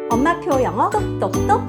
엄마표 영어 똑똑똑.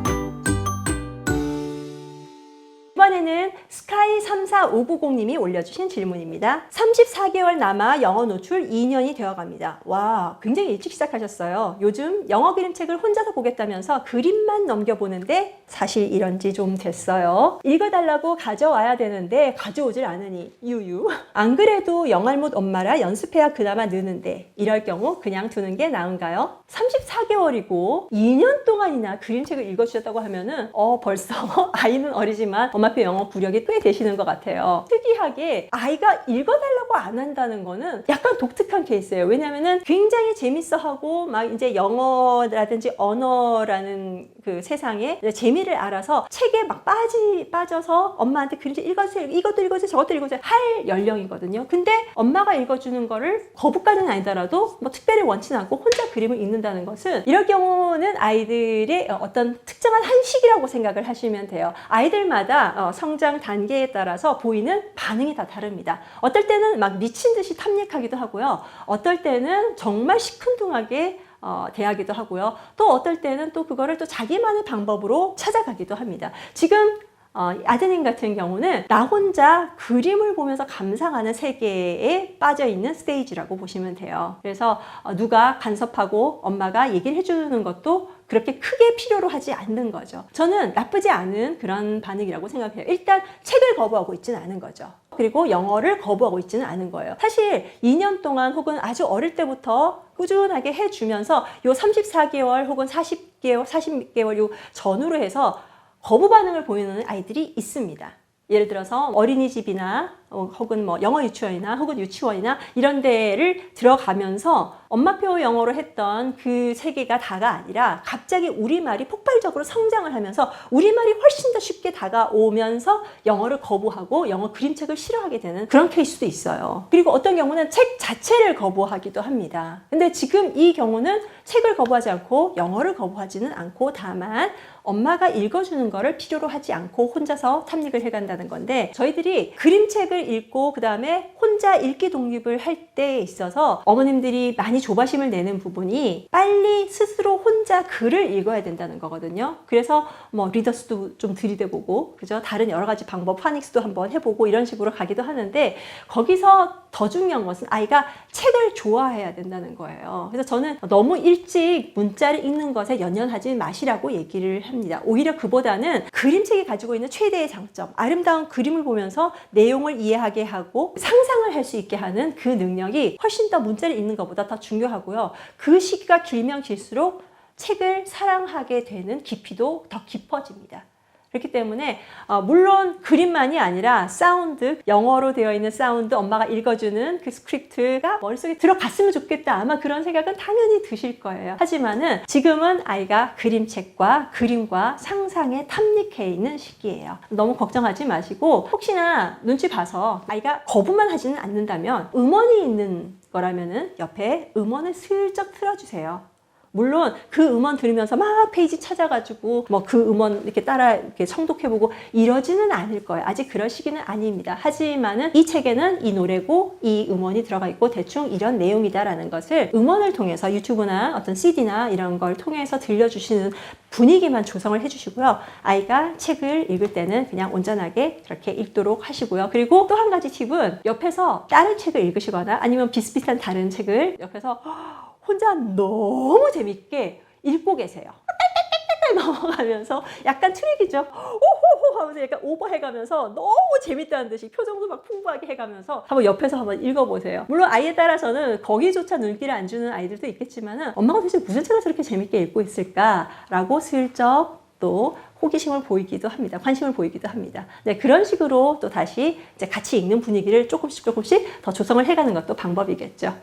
이번에는 스카이34590님이 올려주신 질문입니다. 34개월 남아 영어 노출 2년이 되어갑니다. 와, 굉장히 일찍 시작하셨어요. 요즘 영어 그림책을 혼자서 보겠다면서 그림만 넘겨보는데 사실 이런 지 좀 됐어요. 읽어달라고 가져와야 되는데 가져오질 않으니 유유. 안 그래도 영알못 엄마라 연습해야 그나마 느는데 이럴 경우 그냥 두는 게 나은가요? 34개월이고 2년 동안이나 그림책을 읽어주셨다고 하면은 벌써 아이는 어리지만 엄마표 영어 구력이 꽤 되시는 것 같아요. 특이하게 아이가 읽어달라고 안 한다는 거는 약간 독특한 케이스예요. 왜냐면은 굉장히 재밌어하고 막 이제 영어라든지 언어라는 그 세상에 재미를 알아서 책에 막 빠져서 엄마한테 그림책 읽어주세요. 이것도 읽어주세요. 저것도 읽어주세요. 할 연령이거든요. 근데 엄마가 읽어주는 거를 거부까지는 아니더라도 뭐 특별히 원치는 않고 혼자 그림을 읽는다는 것은 이럴 경우는 아이들의 어떤 특정한 한식이라고 생각을 하시면 돼요. 아이들마다 성장 단계에 따라서 보이는 반응이 다 다릅니다. 어떨 때는 막 미친 듯이 탐닉하기도 하고요. 어떨 때는 정말 시큰둥하게 대하기도 하고요. 또 어떨 때는 또 그거를 또 자기만의 방법으로 찾아가기도 합니다. 지금 아드님 같은 경우는 나 혼자 그림을 보면서 감상하는 세계에 빠져있는 스테이지라고 보시면 돼요. 그래서 누가 간섭하고 엄마가 얘기를 해주는 것도 그렇게 크게 필요로 하지 않는 거죠. 저는 나쁘지 않은 그런 반응이라고 생각해요. 일단 책을 거부하고 있지는 않은 거죠. 그리고 영어를 거부하고 있지는 않은 거예요. 사실 2년 동안 혹은 아주 어릴 때부터 꾸준하게 해주면서 요 34개월 혹은 40개월 요 전후로 해서 거부 반응을 보이는 아이들이 있습니다. 예를 들어서 어린이집이나 혹은 뭐 영어 유치원이나 혹은 유치원이나 이런 데를 들어가면서 엄마표 영어로 했던 그 세계가 다가 아니라 갑자기 우리말이 폭발적으로 성장을 하면서 우리말이 훨씬 더 쉽게 다가오면서 영어를 거부하고 영어 그림책을 싫어하게 되는 그런 케이스도 있어요. 그리고 어떤 경우는 책 자체를 거부하기도 합니다. 근데 지금 이 경우는 책을 거부하지 않고 영어를 거부하지는 않고 다만 엄마가 읽어주는 거를 필요로 하지 않고 혼자서 탐닉을 해간다는 건데, 저희들이 그림책을 읽고 그 다음에 혼자 읽기 독립을 할 때에 있어서 어머님들이 많이 조바심을 내는 부분이 빨리 스스로 혼자 글을 읽어야 된다는 거거든요. 그래서 뭐 리더스도 좀 들이대보고, 그죠? 다른 여러 가지 방법, 파닉스도 한번 해보고 이런 식으로 가기도 하는데, 거기서 더 중요한 것은 아이가 책을 좋아해야 된다는 거예요. 그래서 저는 너무 일찍 문자를 읽는 것에 연연하지 마시라고 얘기를 합니다. 오히려 그보다는 그림책이 가지고 있는 최대의 장점, 아름다운 그림을 보면서 내용을 이해하게 하고 상상을 할 수 있게 하는 그 능력이 훨씬 더 문자를 읽는 것보다 더 중요하고요. 그 시기가 길면 길수록 책을 사랑하게 되는 깊이도 더 깊어집니다. 그렇기 때문에 물론 그림만이 아니라 사운드, 영어로 되어 있는 사운드, 엄마가 읽어주는 그 스크립트가 머릿속에 들어갔으면 좋겠다, 아마 그런 생각은 당연히 드실 거예요. 하지만은 지금은 아이가 그림책과 그림과 상상에 탐닉해 있는 시기예요. 너무 걱정하지 마시고, 혹시나 눈치 봐서 아이가 거부만 하지는 않는다면 음원이 있는 거라면은 옆에 음원을 슬쩍 틀어주세요. 물론 그 음원 들으면서 막 페이지 찾아가지고 뭐 그 음원 이렇게 따라 이렇게 성독해보고 이러지는 않을 거예요. 아직 그럴 시기는 아닙니다. 하지만은 이 책에는 이 노래고 이 음원이 들어가 있고 대충 이런 내용이다라는 것을 음원을 통해서 유튜브나 어떤 CD나 이런 걸 통해서 들려주시는 분위기만 조성을 해주시고요. 아이가 책을 읽을 때는 그냥 온전하게 그렇게 읽도록 하시고요. 그리고 또 한 가지 팁은 옆에서 다른 책을 읽으시거나 아니면 비슷비슷한 다른 책을 옆에서 혼자 너무 재밌게 읽고 계세요. 넘어가면서 약간 트릭이죠. 오호호 하면서 약간 오버해가면서 너무 재밌다는 듯이 표정도 막 풍부하게 해가면서 한번 옆에서 한번 읽어보세요. 물론 아이에 따라서는 거기조차 눈길을 안 주는 아이들도 있겠지만은 엄마가 도대체 무슨 책을 저렇게 재밌게 읽고 있을까라고 슬쩍 또 호기심을 보이기도 합니다. 관심을 보이기도 합니다. 네, 그런 식으로 또 다시 이제 같이 읽는 분위기를 조금씩 더 조성을 해가는 것도 방법이겠죠.